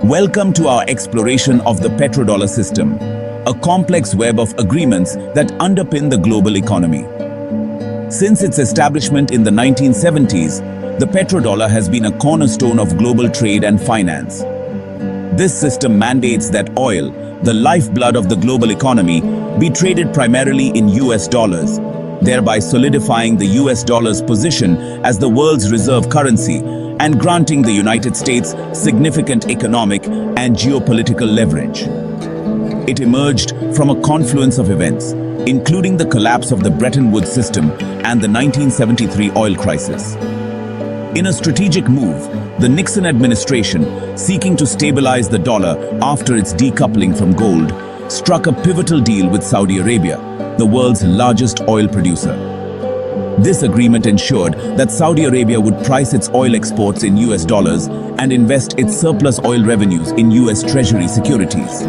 Welcome to our exploration of the petrodollar system, a complex web of agreements that underpin the global economy. Since its establishment in the 1970s, the petrodollar has been a cornerstone of global trade and finance. This system mandates that oil, the lifeblood of the global economy, be traded primarily in US dollars, thereby solidifying the US dollar's position as the world's reserve currency and granting the United States significant economic and geopolitical leverage. It emerged from a confluence of events, including the collapse of the Bretton Woods system and the 1973 oil crisis. In a strategic move, the Nixon administration, seeking to stabilize the dollar after its decoupling from gold, struck a pivotal deal with Saudi Arabia, the world's largest oil producer. This agreement ensured that Saudi Arabia would price its oil exports in US dollars and invest its surplus oil revenues in US Treasury securities.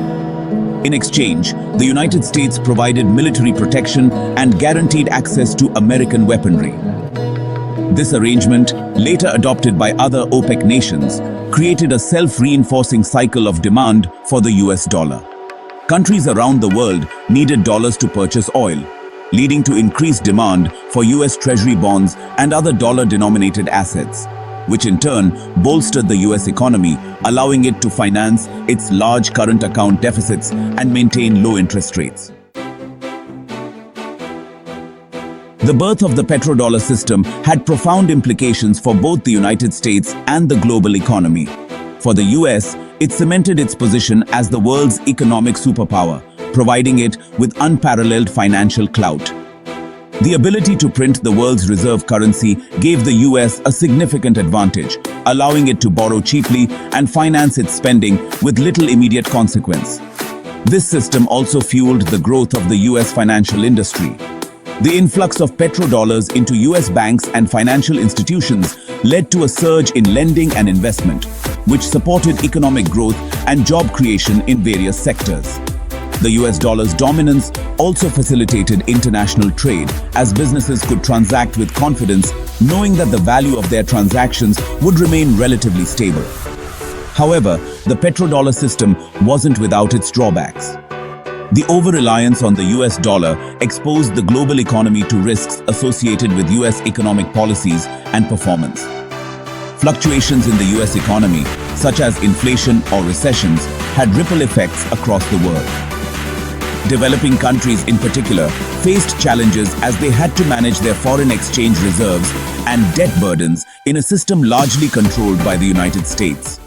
In exchange, the United States provided military protection and guaranteed access to American weaponry. This arrangement, later adopted by other OPEC nations, created a self-reinforcing cycle of demand for the US dollar. Countries around the world needed dollars to purchase oil, leading to increased demand for US Treasury bonds and other dollar-denominated assets, which in turn bolstered the US economy, allowing it to finance its large current account deficits and maintain low interest rates. The birth of the petrodollar system had profound implications for both the United States and the global economy. For the US, it cemented its position as the world's economic superpower, providing it with unparalleled financial clout. The ability to print the world's reserve currency gave the US a significant advantage, allowing it to borrow cheaply and finance its spending with little immediate consequence. This system also fueled the growth of the US financial industry. The influx of petrodollars into US banks and financial institutions led to a surge in lending and investment, which supported economic growth and job creation in various sectors. The US dollar's dominance also facilitated international trade, as businesses could transact with confidence, knowing that the value of their transactions would remain relatively stable. However, the petrodollar system wasn't without its drawbacks. The over-reliance on the US dollar exposed the global economy to risks associated with US economic policies and performance. Fluctuations in the US economy, such as inflation or recessions, had ripple effects across the world. Developing countries in particular faced challenges as they had to manage their foreign exchange reserves and debt burdens in a system largely controlled by the United States.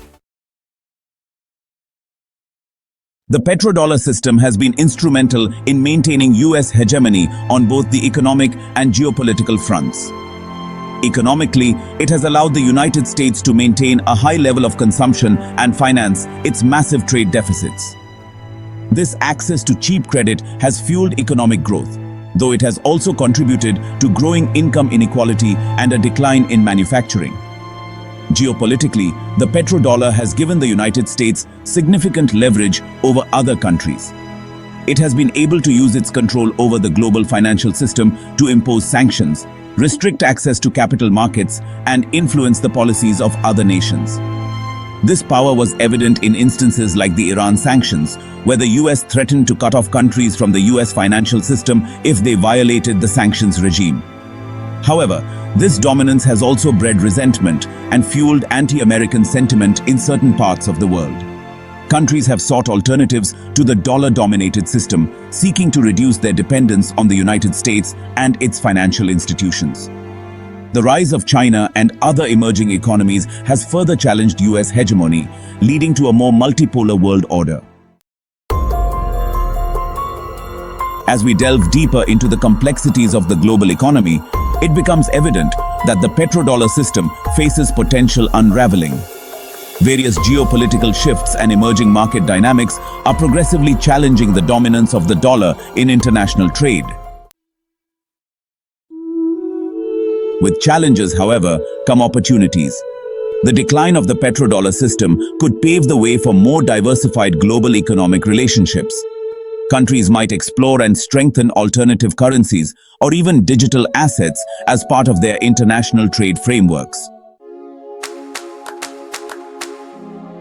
The petrodollar system has been instrumental in maintaining US hegemony on both the economic and geopolitical fronts. Economically, it has allowed the United States to maintain a high level of consumption and finance its massive trade deficits. This access to cheap credit has fueled economic growth, though it has also contributed to growing income inequality and a decline in manufacturing. Geopolitically, the petrodollar has given the United States significant leverage over other countries. It has been able to use its control over the global financial system to impose sanctions, restrict access to capital markets, and influence the policies of other nations. This power was evident in instances like the Iran sanctions, where the US threatened to cut off countries from the US financial system if they violated the sanctions regime. However, this dominance has also bred resentment and fueled anti-American sentiment in certain parts of the world. Countries have sought alternatives to the dollar-dominated system, seeking to reduce their dependence on the United States and its financial institutions. The rise of China and other emerging economies has further challenged US hegemony, leading to a more multipolar world order. As we delve deeper into the complexities of the global economy, it becomes evident that the petrodollar system faces potential unraveling. Various geopolitical shifts and emerging market dynamics are progressively challenging the dominance of the dollar in international trade. With challenges, however, come opportunities. The decline of the petrodollar system could pave the way for more diversified global economic relationships. Countries might explore and strengthen alternative currencies or even digital assets as part of their international trade frameworks.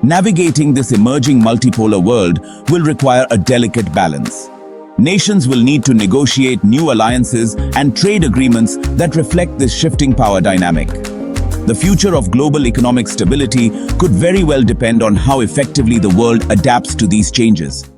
Navigating this emerging multipolar world will require a delicate balance. Nations will need to negotiate new alliances and trade agreements that reflect this shifting power dynamic. The future of global economic stability could very well depend on how effectively the world adapts to these changes.